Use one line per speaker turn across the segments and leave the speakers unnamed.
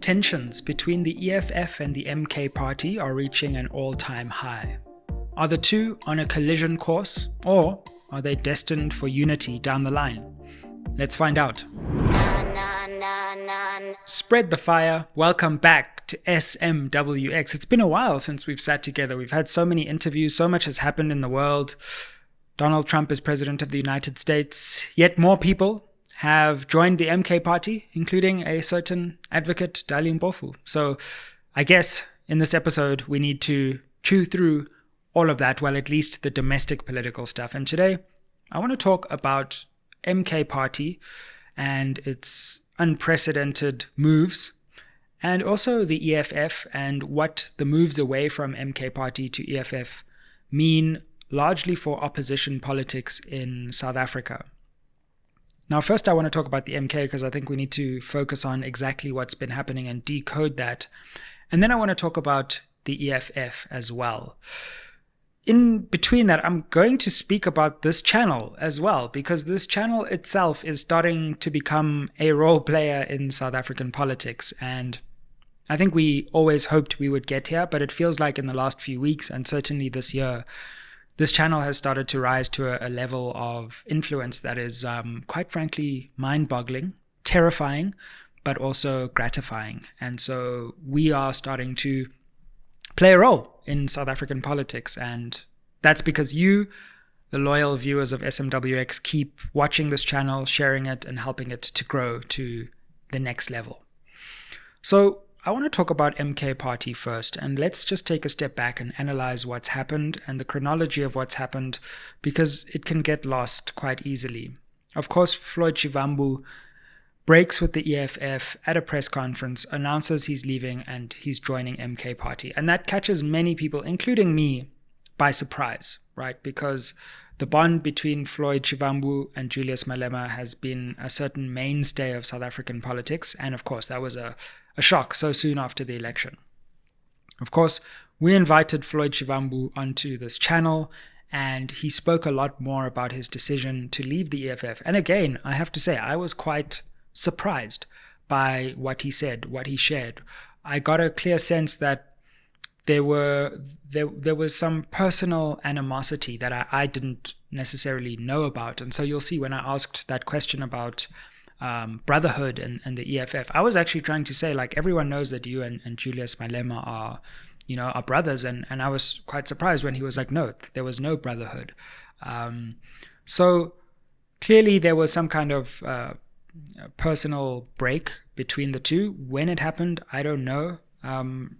tensions between the EFF and the MK Party are reaching an all-time high. Are the two on a collision course, or are they destined for unity down the line? Let's find out. Spread the fire. Welcome back to SMWX. It's been a while since we've sat together. We've had so many interviews. So much has happened in the world. Donald Trump is president of the United States. Yet more people have joined the MK Party, including a certain advocate, Dalivuyo Bofu. So I guess in this episode, we need to chew through all of that, well, at least the domestic political stuff. And today, I want to talk about MK Party and its unprecedented moves, and also the EFF and what the moves away from MK Party to EFF mean largely for opposition politics in South Africa. Now, first I want to talk about the MK because I think we need to focus on exactly what's been happening and decode that. And then I want to talk about the EFF as well. In between that, I'm going to speak about this channel as well, because this channel itself is starting to become a role player in South African politics. And I think we always hoped we would get here, but it feels like in the last few weeks, and certainly this year, this channel has started to rise to a level of influence that is, quite frankly, mind-boggling, terrifying, but also gratifying. And so we are starting to play a role in South African politics. And that's because you, the loyal viewers of SMWX, keep watching this channel, sharing it, and helping it to grow to the next level. So I want to talk about MK Party first, and let's just take a step back and analyze what's happened and the chronology of what's happened, because it can get lost quite easily. Of course, Floyd Shivambu breaks with the EFF at a press conference, announces he's leaving and he's joining MK Party. And that catches many people, including me, by surprise, right? Because the bond between Floyd Shivambu and Julius Malema has been a certain mainstay of South African politics. And of course, that was a shock so soon after the election. Of course, we invited Floyd Shivambu onto this channel, and he spoke a lot more about his decision to leave the EFF. And again, I have to say, I was quite surprised by what he said, what he shared. I got a clear sense that there was some personal animosity that I didn't necessarily know about. And so you'll see when I asked that question about brotherhood and the EFF, I was actually trying to say, like, everyone knows that you and Julius Malema are brothers, and I was quite surprised when he was like, no, there was no brotherhood. So clearly there was some kind of personal break between the two. When it happened, I don't know.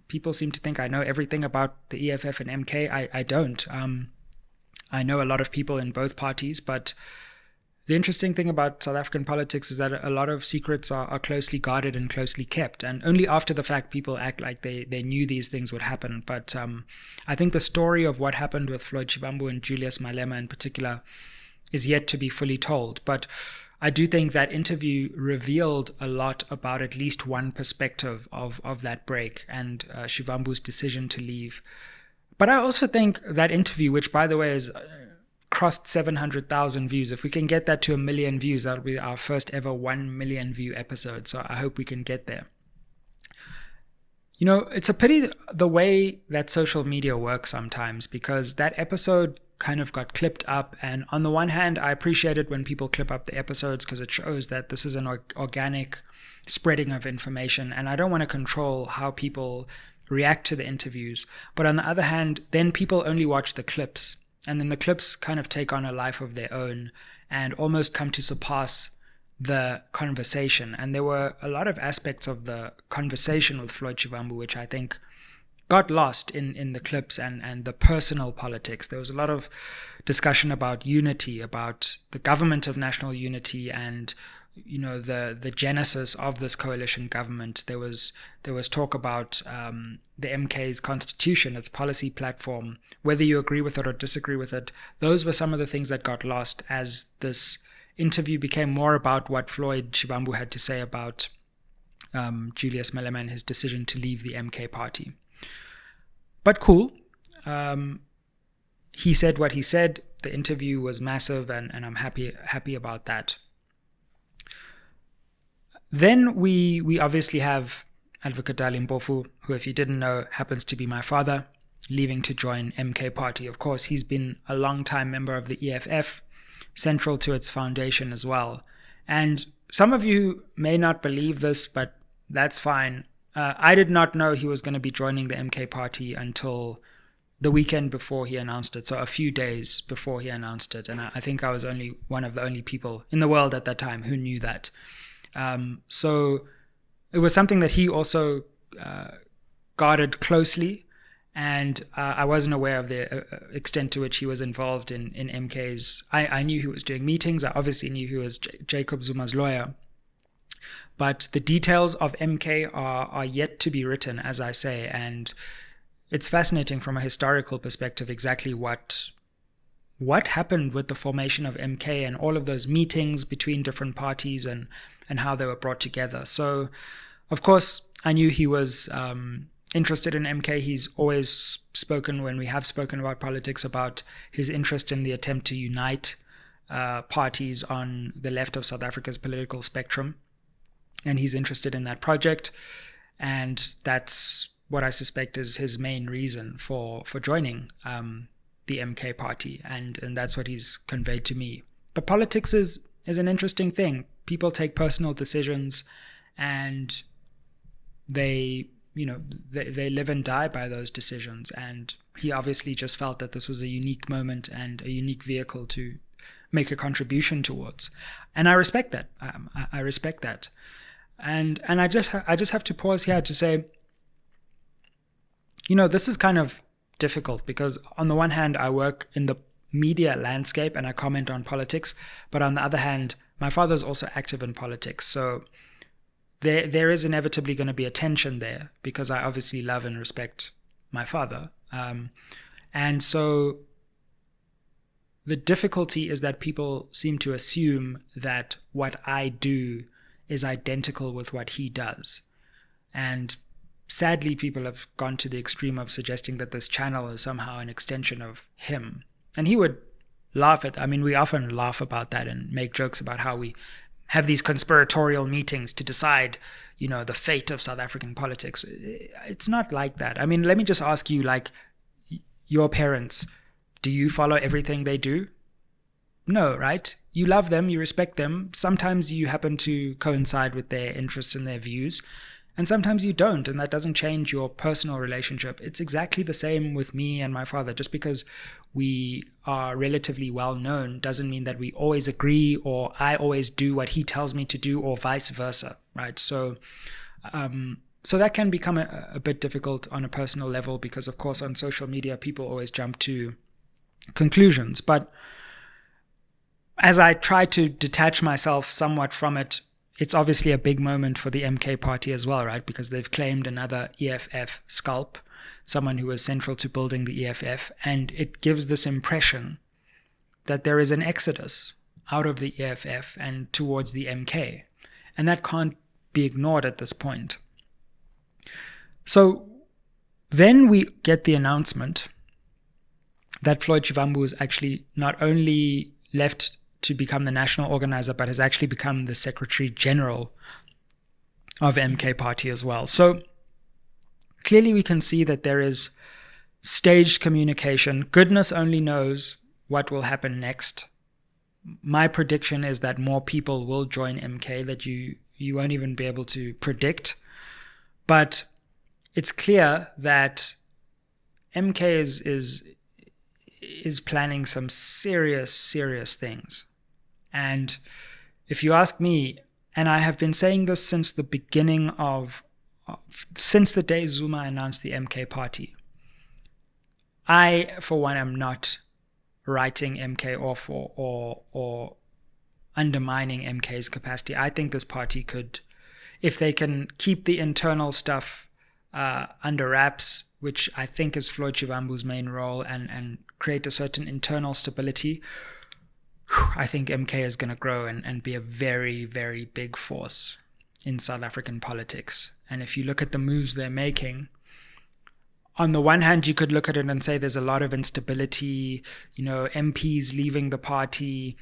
People seem to think I know everything about the EFF and MK. I don't. I know a lot of people in both parties, but the interesting thing about South African politics is that a lot of secrets are closely guarded and closely kept, and only after the fact people act like they knew these things would happen. But I think the story of what happened with Floyd Shivambu and Julius Malema in particular is yet to be fully told. But I do think that interview revealed a lot about at least one perspective of that break and Shivambu's decision to leave. But I also think that interview, which by the way is crossed 700,000 views. If we can get that to 1 million views, that'll be our first ever 1 million view episode. So I hope we can get there. You know, it's a pity the way that social media works sometimes, because that episode kind of got clipped up. And on the one hand, I appreciate it when people clip up the episodes because it shows that this is an organic spreading of information. And I don't want to control how people react to the interviews. But on the other hand, then people only watch the clips. And then the clips kind of take on a life of their own and almost come to surpass the conversation. And there were a lot of aspects of the conversation with Floyd Shivambu which I think got lost in the clips and the personal politics. There was a lot of discussion about unity, about the government of national unity, and the genesis of this coalition government. There was talk about the MK's constitution, its policy platform, whether you agree with it or disagree with it. Those were some of the things that got lost as this interview became more about what Floyd Shivambu had to say about Julius Malema and his decision to leave the MK Party. But cool. He said what he said. The interview was massive, and I'm happy about that. Then we obviously have Advocate Dalivuyo Bofu, who, if you didn't know, happens to be my father, leaving to join MK Party. Of course, he's been a long-time member of the EFF, central to its foundation as well. And some of you may not believe this, but that's fine. I did not know he was going to be joining the MK Party until the weekend before he announced it, so a few days before he announced it. And I think I was only one of the only people in the world at that time who knew that. So it was something that he also guarded closely, and I wasn't aware of the extent to which he was involved in MK's. I knew he was doing meetings. I obviously knew he was Jacob Zuma's lawyer. But the details of MK are yet to be written, as I say, and it's fascinating from a historical perspective exactly what happened with the formation of MK and all of those meetings between different parties and how they were brought together. So, of course, I knew he was interested in MK. He's always spoken, when we have spoken about politics, about his interest in the attempt to unite parties on the left of South Africa's political spectrum. And he's interested in that project. And that's what I suspect is his main reason for joining the MK Party. And that's what he's conveyed to me. But politics is an interesting thing. People take personal decisions, and they live and die by those decisions. And he obviously just felt that this was a unique moment and a unique vehicle to make a contribution towards. And I respect that. I respect that. And I just have to pause here to say, this is kind of difficult because on the one hand, I work in the media landscape and I comment on politics, but on the other hand, my father's also active in politics. So there is inevitably going to be a tension there because I obviously love and respect my father. And so the difficulty is that people seem to assume that what I do is identical with what he does. And sadly, people have gone to the extreme of suggesting that this channel is somehow an extension of him. And he would laugh at, we often laugh about that and make jokes about how we have these conspiratorial meetings to decide, the fate of South African politics. It's not like that. Let me just ask you, like, your parents, do you follow everything they do? No, right? You love them, you respect them. Sometimes you happen to coincide with their interests and their views, and sometimes you don't, and that doesn't change your personal relationship. It's exactly the same with me and my father. Just because we are relatively well known doesn't mean that we always agree or I always do what he tells me to do or vice versa, right? So that can become a bit difficult on a personal level because, of course, on social media, people always jump to conclusions. But as I try to detach myself somewhat from it, it's obviously a big moment for the MK Party as well, right? Because they've claimed another EFF scalp, someone who was central to building the EFF, and it gives this impression that there is an exodus out of the EFF and towards the MK, and that can't be ignored at this point. So then we get the announcement that Floyd Shivambu is actually not only left to become the national organizer, but has actually become the Secretary General of MK Party as well. So clearly we can see that there is staged communication. Goodness only knows what will happen next. My prediction is that more people will join MK that you won't even be able to predict. But it's clear that MK is planning some serious things. And if you ask me, and I have been saying this since the beginning since the day Zuma announced the MK Party, I, for one, am not writing MK off or undermining MK's capacity. I think this party could, if they can keep the internal stuff under wraps, which I think is Floyd Shivambu's main role, and create a certain internal stability, I think MK is going to grow and be a very, very big force in South African politics. And if you look at the moves they're making, on the one hand, you could look at it and say there's a lot of instability, MPs leaving the party,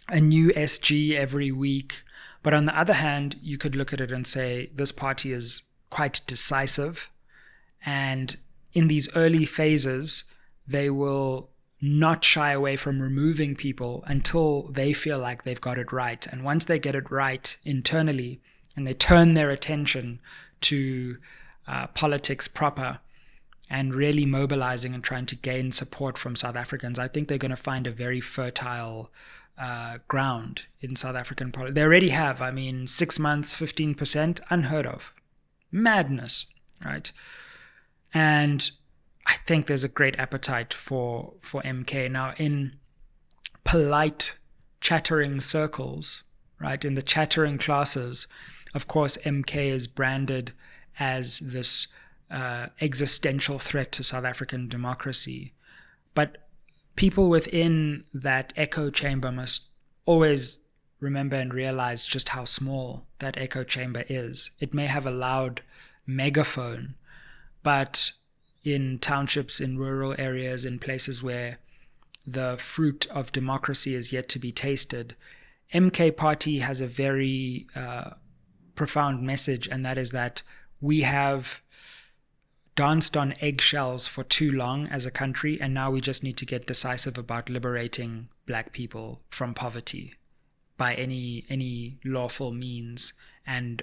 a new SG every week. But on the other hand, you could look at it and say this party is quite decisive. And in these early phases, they will not shy away from removing people until they feel like they've got it right. And once they get it right internally and they turn their attention to politics proper and really mobilizing and trying to gain support from South Africans, I think they're going to find a very fertile ground in South African politics. They already have. 6 months, 15%, unheard of. Madness, right? And I think there's a great appetite for MK. Now, in polite chattering circles, right, in the chattering classes, of course, MK is branded as this existential threat to South African democracy. But people within that echo chamber must always remember and realize just how small that echo chamber is. It may have a loud megaphone, but in townships, in rural areas, in places where the fruit of democracy is yet to be tasted, MK Party has a very profound message, and that is that we have danced on eggshells for too long as a country, and now we just need to get decisive about liberating Black people from poverty by any lawful means. And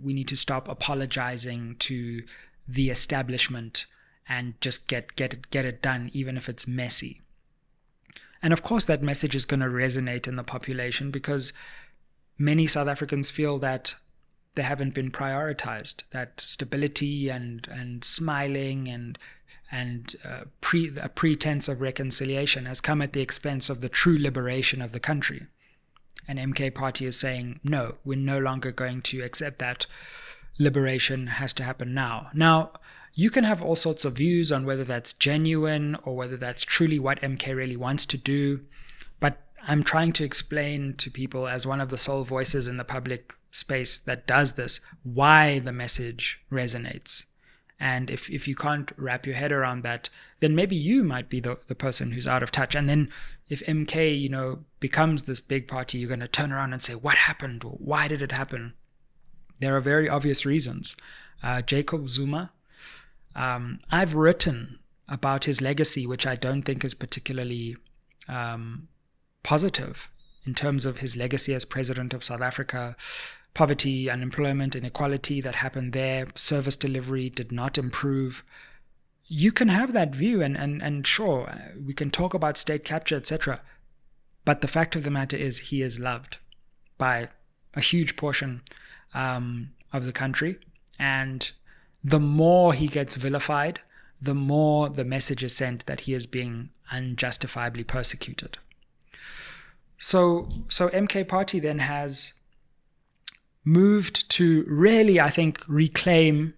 we need to stop apologizing to the establishment and just get it done, even if it's messy. And of course, that message is going to resonate in the population because many South Africans feel that they haven't been prioritized, that stability and smiling and a pretense of reconciliation has come at the expense of the true liberation of the country. And MK Party is saying, no, we're no longer going to accept that. Liberation has to happen now. Now, you can have all sorts of views on whether that's genuine or whether that's truly what MK really wants to do. But I'm trying to explain to people, as one of the sole voices in the public space that does this, why the message resonates. And if you can't wrap your head around that, then maybe you might be the person who's out of touch. And then if MK, becomes this big party, you're going to turn around and say, what happened? Or why did it happen? There are very obvious reasons. Jacob Zuma, I've written about his legacy, which I don't think is particularly positive in terms of his legacy as president of South Africa. Poverty, unemployment, inequality that happened there, service delivery did not improve. You can have that view, and sure, we can talk about state capture, etc. But the fact of the matter is he is loved by a huge portion of the country. And the more he gets vilified, the more the message is sent that he is being unjustifiably persecuted. So MK Party then has moved to really, I think, reclaim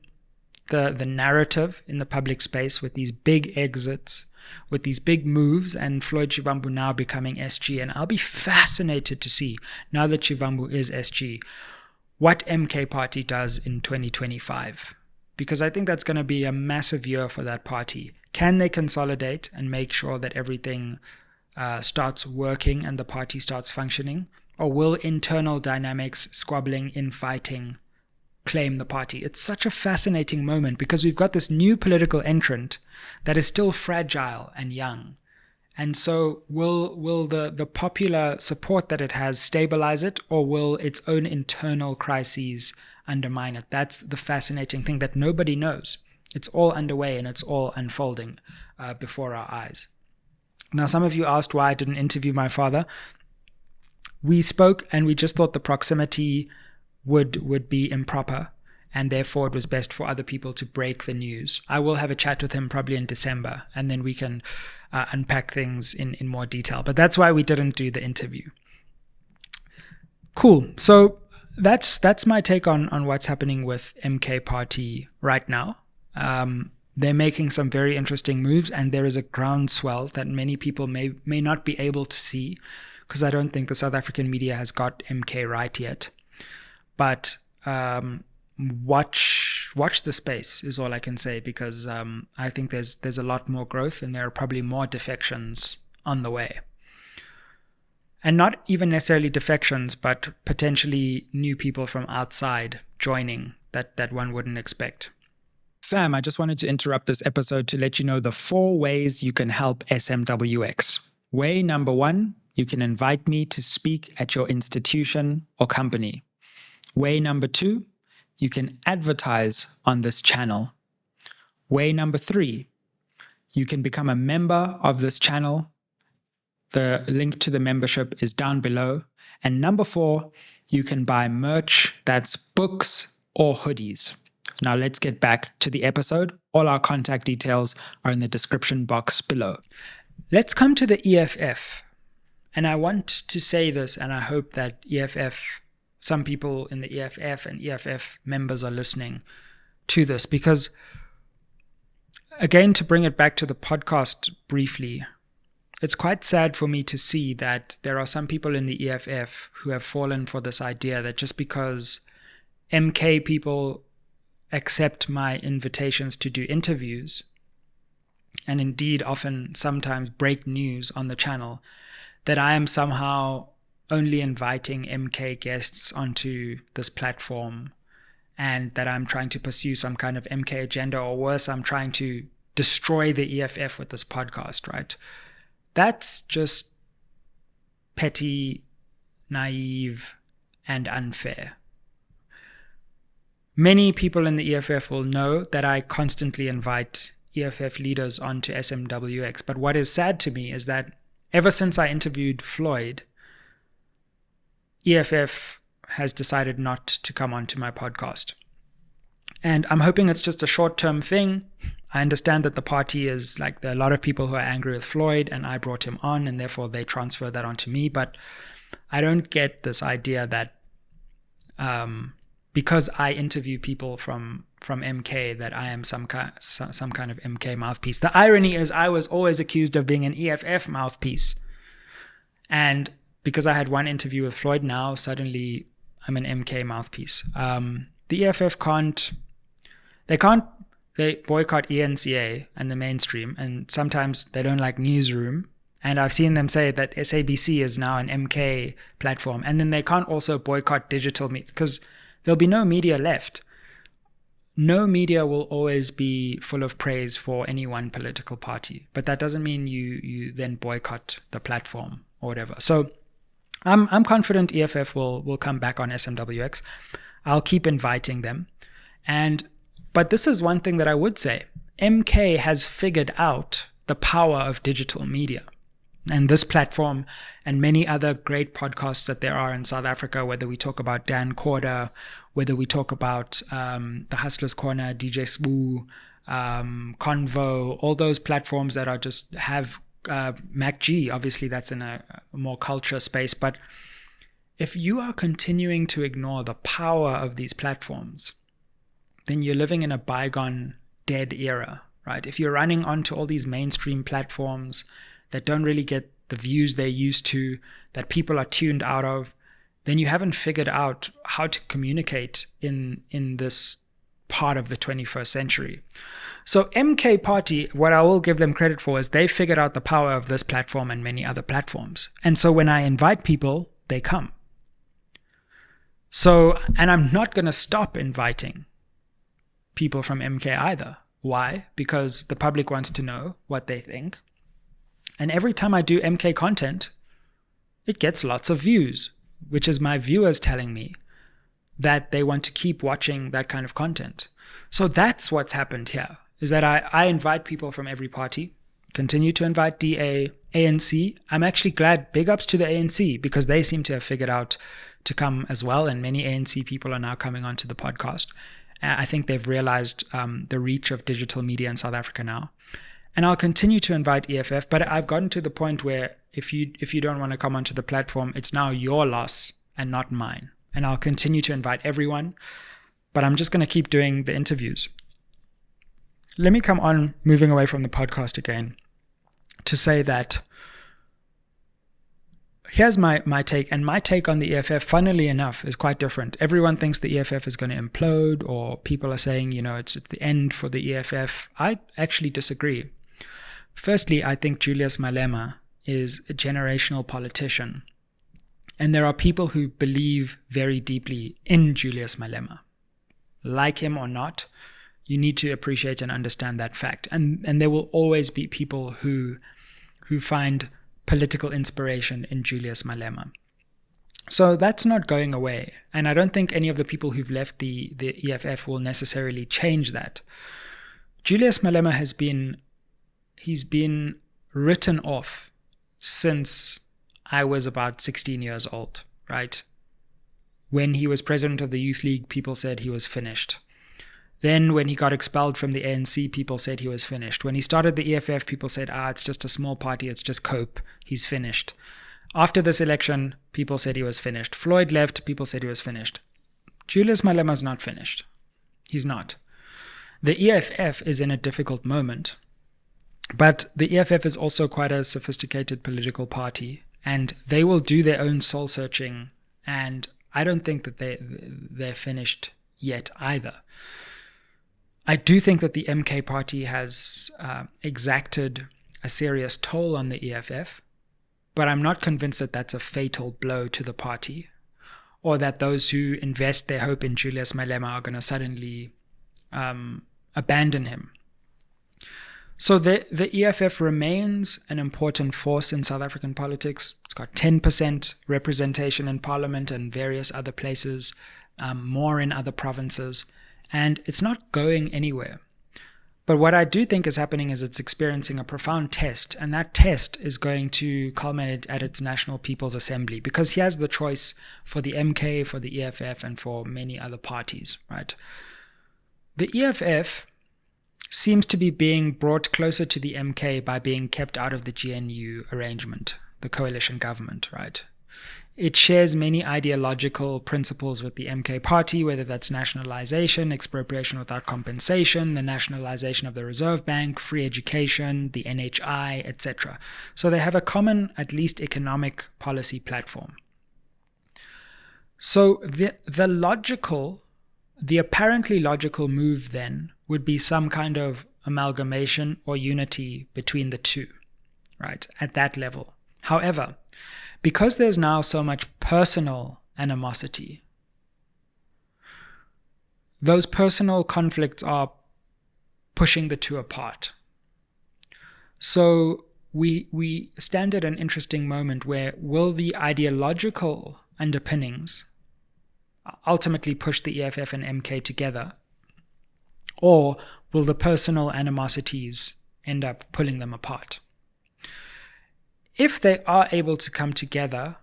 the narrative in the public space with these big exits, with these big moves, and Floyd Shivambu now becoming SG. And I'll be fascinated to see, now that Shivambu is SG, what MK Party does in 2025. Because I think that's going to be a massive year for that party. Can they consolidate and make sure that everything starts working and the party starts functioning? Or will internal dynamics, squabbling, infighting, claim the party? It's such a fascinating moment because we've got this new political entrant that is still fragile and young. And so will the popular support that it has stabilize it, or will its own internal crises undermine it? That's the fascinating thing that nobody knows. It's all underway and it's all unfolding before our eyes. Now, some of you asked why I didn't interview my father. We spoke and we just thought the proximity would be improper, and therefore it was best for other people to break the news. I will have a chat with him probably in December, and then we can unpack things in more detail. But that's why we didn't do the interview. Cool. So that's my take on what's happening with MK Party right now. They're making some very interesting moves, and there is a groundswell that many people may not be able to see, because I don't think the South African media has got MK right yet. But watch the space is all I can say, because I think there's a lot more growth, and there are probably more defections on the way. And not even necessarily defections, but potentially new people from outside joining that one wouldn't expect. Fam, I just wanted to interrupt this episode to let you know the 4 ways you can help SMWX. Way number 1, you can invite me to speak at your institution or company. Way number 2, you can advertise on this channel. Way number 3, you can become a member of this channel. The link to the membership is down below. And number 4, you can buy merch, that's books or hoodies. Now let's get back to the episode. All our contact details are in the description box below. Let's come to the EFF. And I want to say this, and I hope that EFF, some people in the EFF and EFF members are listening to this, because again, to bring it back to the podcast briefly, it's quite sad for me to see that there are some people in the EFF who have fallen for this idea that just because MK people accept my invitations to do interviews, and indeed often sometimes break news on the channel, that I am somehow only inviting MK guests onto this platform, and that I'm trying to pursue some kind of MK agenda, or worse, I'm trying to destroy the EFF with this podcast, right? That's just petty, naive, and unfair. Many people in the EFF will know that I constantly invite EFF leaders onto SMWX, but what is sad to me is that ever since I interviewed Floyd, EFF has decided not to come onto my podcast. And I'm hoping it's just a short-term thing. I understand that the party is like, there are a lot of people who are angry with Floyd and I brought him on, and therefore they transfer that onto me. But I don't get this idea that because I interview people from MK, that I am some kind of MK mouthpiece. The irony is I was always accused of being an EFF mouthpiece. And because I had one interview with Floyd, now suddenly I'm an MK mouthpiece. The EFF they boycott ENCA and the mainstream, and sometimes they don't like Newsroom. And I've seen them say that SABC is now an MK platform. And then they can't also boycott digital media because there'll be no media left. No media will always be full of praise for any one political party, but that doesn't mean you then boycott the platform or whatever. So I'm confident EFF will come back on SMWX. I'll keep inviting them. But this is one thing that I would say. MK has figured out the power of digital media. And this platform and many other great podcasts that there are in South Africa, whether we talk about Dan Corder, whether we talk about The Hustler's Corner, DJ Spoo, Convo, all those platforms that are just have MacG, obviously that's in a more culture space. But if you are continuing to ignore the power of these platforms, then you're living in a bygone, dead era, right? If you're running onto all these mainstream platforms that don't really get the views they're used to, that people are tuned out of, then you haven't figured out how to communicate in this part of the 21st century. So MK Party, what I will give them credit for is they figured out the power of this platform and many other platforms. And so when I invite people, they come. So, and I'm not going to stop inviting people from MK either. Why? Because the public wants to know what they think. And every time I do MK content, it gets lots of views, which is my viewers telling me that they want to keep watching that kind of content. So that's what's happened here, is that I invite people from every party, continue to invite DA, ANC. I'm actually glad, big ups to the ANC, because they seem to have figured out to come as well. And many ANC people are now coming onto the podcast. I think they've realized the reach of digital media in South Africa now. And I'll continue to invite EFF, but I've gotten to the point where if you don't want to come onto the platform, it's now your loss and not mine. And I'll continue to invite everyone, but I'm just going to keep doing the interviews. Let me come on, moving away from the podcast again, to say that here's my take, and my take on the EFF, funnily enough, is quite different. Everyone thinks the EFF is going to implode, or people are saying, it's at the end for the EFF. I actually disagree. Firstly, I think Julius Malema is a generational politician, and there are people who believe very deeply in Julius Malema. like him or not, you need to appreciate and understand that fact. And there will always be people who find political inspiration in Julius Malema. So that's not going away. And I don't think any of the people who've left the EFF will necessarily change that. Julius Malema he's been written off since I was about 16 years old, right? When he was president of the Youth League, people said he was finished. Then when he got expelled from the ANC, people said he was finished. When he started the EFF, people said, it's just a small party, it's just cope, he's finished. After this election, people said he was finished. Floyd left, people said he was finished. Julius Malema's not finished. He's not. The EFF is in a difficult moment, but the EFF is also quite a sophisticated political party, and they will do their own soul searching, and I don't think that they're finished yet either. I do think that the MK Party has exacted a serious toll on the EFF, but I'm not convinced that that's a fatal blow to the party, or that those who invest their hope in Julius Malema are going to suddenly abandon him. So the EFF remains an important force in South African politics. It's got 10% representation in parliament and various other places, more in other provinces, and it's not going anywhere. But what I do think is happening is it's experiencing a profound test, and that test is going to culminate at its National People's Assembly, because he has the choice for the MK, for the EFF, and for many other parties, right? The EFF seems to be being brought closer to the MK by being kept out of the GNU arrangement, the coalition government, right? It shares many ideological principles with the MK Party, whether that's nationalization, expropriation without compensation, the nationalization of the Reserve Bank, free education, the NHI, etc. So they have a common, at least economic policy platform. So the apparently logical move then would be some kind of amalgamation or unity between the two, right, at that level. However, because there's now so much personal animosity, those personal conflicts are pushing the two apart. So we stand at an interesting moment where will the ideological underpinnings ultimately push the EFF and MK together, or will the personal animosities end up pulling them apart? If they are able to come together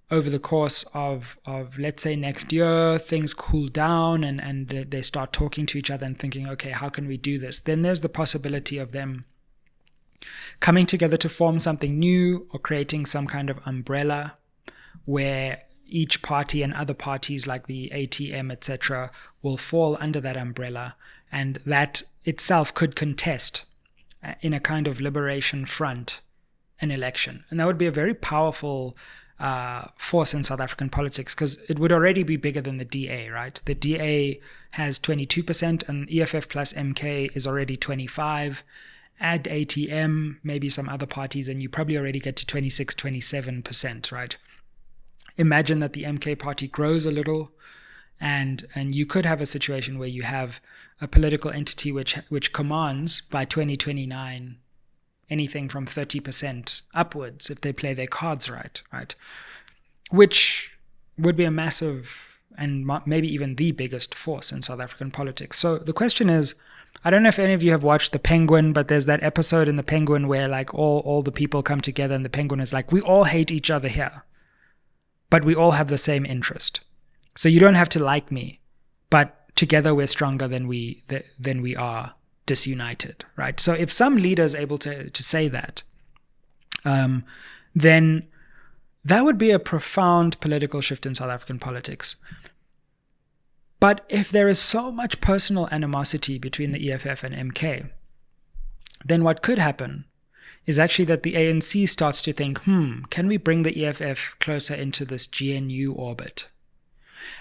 over the course of let's say next year, things cool down and they start talking to each other and thinking, okay, how can we do this? Then there's the possibility of them coming together to form something new or creating some kind of umbrella where each party and other parties like the ATM, etc., will fall under that umbrella, and that itself could contest in a kind of liberation front an election. And that would be a very powerful force in South African politics, because it would already be bigger than the DA, right? The DA has 22% and EFF plus MK is already 25%. Add ATM, maybe some other parties, and you probably already get to 26, 27%, right? Imagine that the MK Party grows a little, and you could have a situation where you have a political entity which commands by 2029 anything from 30% upwards if they play their cards right? Which would be a massive and maybe even the biggest force in South African politics. So the question is, I don't know if any of you have watched The Penguin, but there's that episode in The Penguin where like all the people come together and the Penguin is like, we all hate each other here, but we all have the same interest. So you don't have to like me, but together we're stronger than we are disunited, right? So if some leader is able to say that, then that would be a profound political shift in South African politics. But if there is so much personal animosity between the EFF and MK, then what could happen is actually that the ANC starts to think, can we bring the EFF closer into this GNU orbit?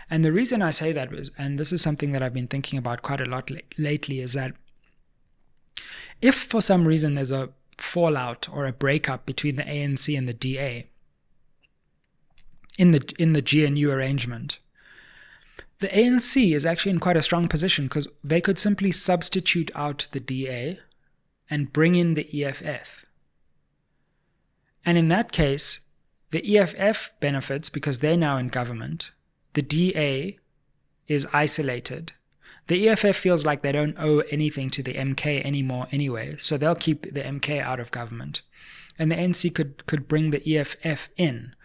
And the reason I say that is, and this is something that I've been thinking about quite a lot lately, is that if for some reason there's a fallout or a breakup between the ANC and the DA in the GNU arrangement, the ANC is actually in quite a strong position because they could simply substitute out the DA and bring in the EFF. And in that case, the EFF benefits because they're now in government. The DA is isolated. The EFF feels like they don't owe anything to the MK anymore anyway, so they'll keep the MK out of government. And the ANC could bring the EFF in.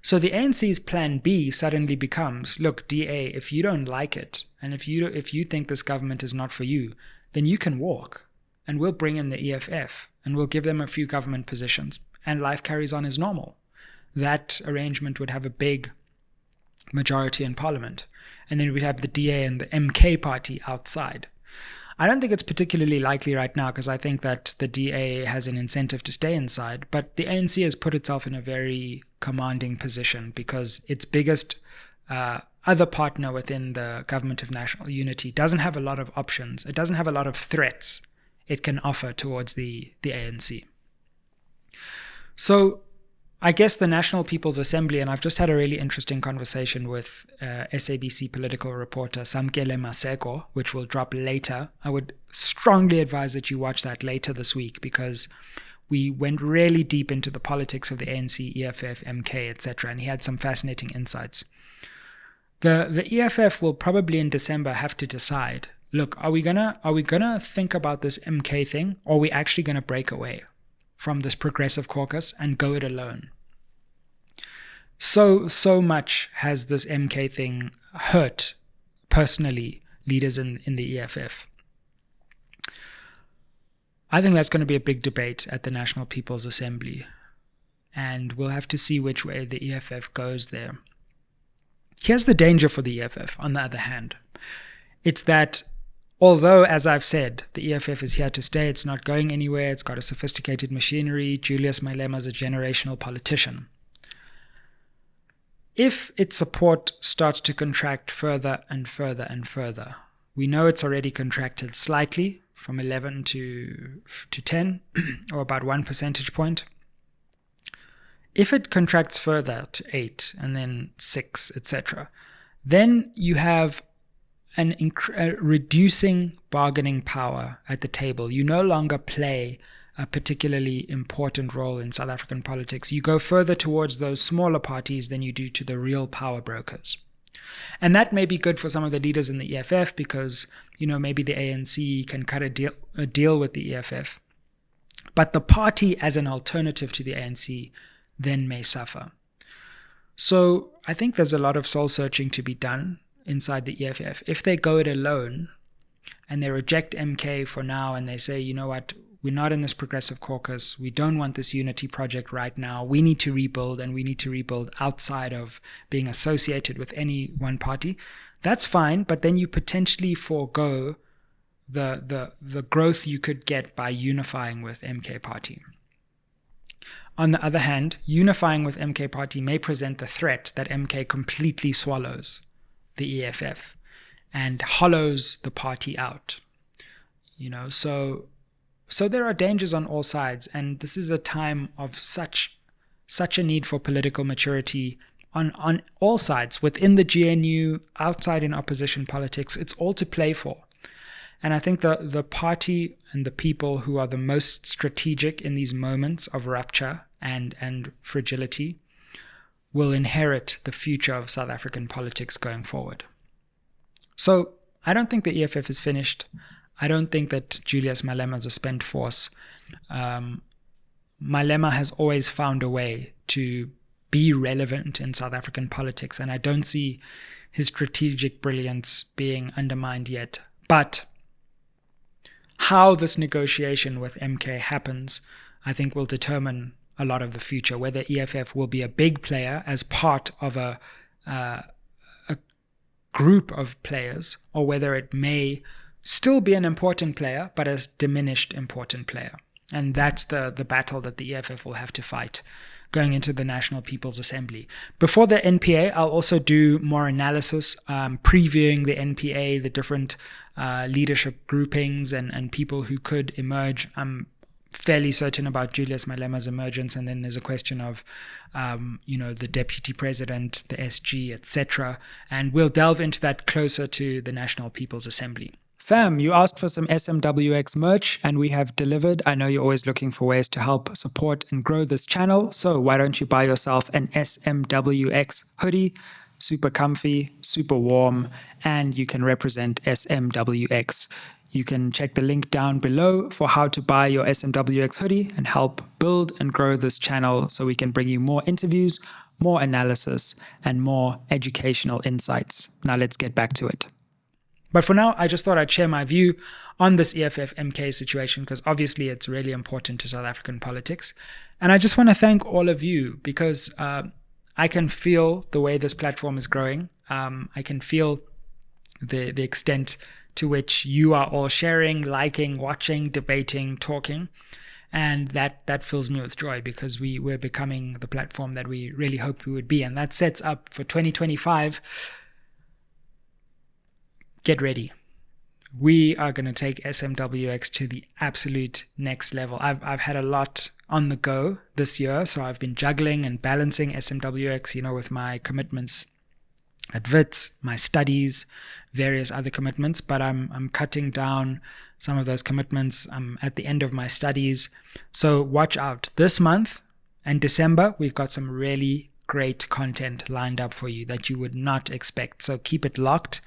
So the ANC's plan B suddenly becomes, look, DA, if you don't like it, and if you think this government is not for you, then you can walk, and we'll bring in the EFF, and we'll give them a few government positions, and life carries on as normal. That arrangement would have a big majority in parliament. And then we'd have the DA and the MK Party outside. I don't think it's particularly likely right now because I think that the DA has an incentive to stay inside, but the ANC has put itself in a very commanding position because its biggest other partner within the Government of National Unity doesn't have a lot of options. It doesn't have a lot of threats it can offer towards the ANC. So I guess the National People's Assembly, and I've just had a really interesting conversation with SABC political reporter Samkele Maseko, which will drop later. I would strongly advise that you watch that later this week because we went really deep into the politics of the ANC, EFF, MK, etc., and he had some fascinating insights. The EFF will probably in December have to decide, look, are we gonna think about this MK thing, or are we actually gonna break away from this progressive caucus and go it alone? So much has this MK thing hurt, personally, leaders in the EFF. I think that's going to be a big debate at the National People's Assembly, and we'll have to see which way the EFF goes there. Here's the danger for the EFF, on the other hand. It's that although, as I've said, the EFF is here to stay, it's not going anywhere, it's got a sophisticated machinery, Julius Malema's a generational politician. If its support starts to contract further and further and further, we know it's already contracted slightly from 11 to 10, or about 1 percentage point. If it contracts further to 8 and then 6, etc., then you have a reducing bargaining power at the table. You no longer play a particularly important role in South African politics. You go further towards those smaller parties than you do to the real power brokers. And that may be good for some of the leaders in the EFF because, maybe the ANC can cut a deal with the EFF. But the party as an alternative to the ANC then may suffer. So I think there's a lot of soul searching to be done inside the EFF. If they go it alone and they reject MK for now and they say, you know what, we're not in this progressive caucus, we don't want this unity project right now, we need to rebuild, and we need to rebuild outside of being associated with any one party, that's fine, but then you potentially forego the growth you could get by unifying with MK Party. On the other hand, unifying with MK Party may present the threat that MK completely swallows the EFF and hollows the party out. So there are dangers on all sides, and this is a time of such a need for political maturity on all sides, within the GNU, outside in opposition politics. It's all to play for. And I think the party and the people who are the most strategic in these moments of rupture and fragility will inherit the future of South African politics going forward. So I don't think the EFF is finished. I don't think that Julius Malema is a spent force. Malema has always found a way to be relevant in South African politics, and I don't see his strategic brilliance being undermined yet. But how this negotiation with MK happens, I think will determine a lot of the future, whether EFF will be a big player as part of a group of players, or whether it may still be an important player, but a diminished important player. And that's the battle that the EFF will have to fight going into the National People's Assembly. Before the NPA, I'll also do more analysis, previewing the NPA, the different leadership groupings and people who could emerge. I'm fairly certain about Julius Malema's emergence, and then there's a question of, the deputy president, the SG, etc. And we'll delve into that closer to the National People's Assembly. Fam, you asked for some SMWX merch, and we have delivered. I know you're always looking for ways to help support and grow this channel, so why don't you buy yourself an SMWX hoodie? Super comfy, super warm, and you can represent SMWX. You can check the link down below for how to buy your SMWX hoodie and help build and grow this channel so we can bring you more interviews, more analysis, and more educational insights. Now let's get back to it. But for now, I just thought I'd share my view on this EFF MK situation, because obviously it's really important to South African politics. And I just want to thank all of you, because I can feel the way this platform is growing. I can feel the extent to which you are all sharing, liking, watching, debating, talking. And that fills me with joy, because we're becoming the platform that we really hoped we would be. And that sets up for 2025. Get ready. We are going to take SMWX to the absolute next level. I've had a lot on the go this year, so I've been juggling and balancing SMWX, with my commitments at WITS, my studies, various other commitments, but I'm cutting down some of those commitments. I'm at the end of my studies, so watch out. This month and December, we've got some really great content lined up for you that you would not expect, so keep it locked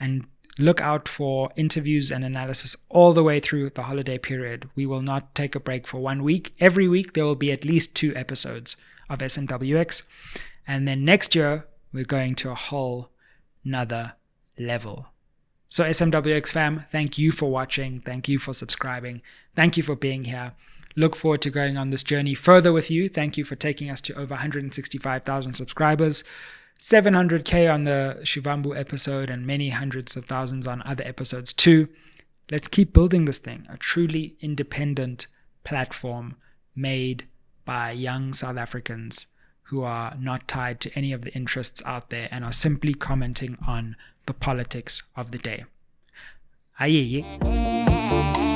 and look out for interviews and analysis all the way through the holiday period. We will not take a break for 1 week. Every week there will be at least 2 episodes of SMWX. And then next year, we're going to a whole nother level. So SMWX fam, thank you for watching. Thank you for subscribing. Thank you for being here. Look forward to going on this journey further with you. Thank you for taking us to over 165,000 subscribers. 700K on the Shivambu episode, and many hundreds of thousands on other episodes too. Let's keep building this thing, a truly independent platform made by young South Africans who are not tied to any of the interests out there and are simply commenting on the politics of the day. Aye.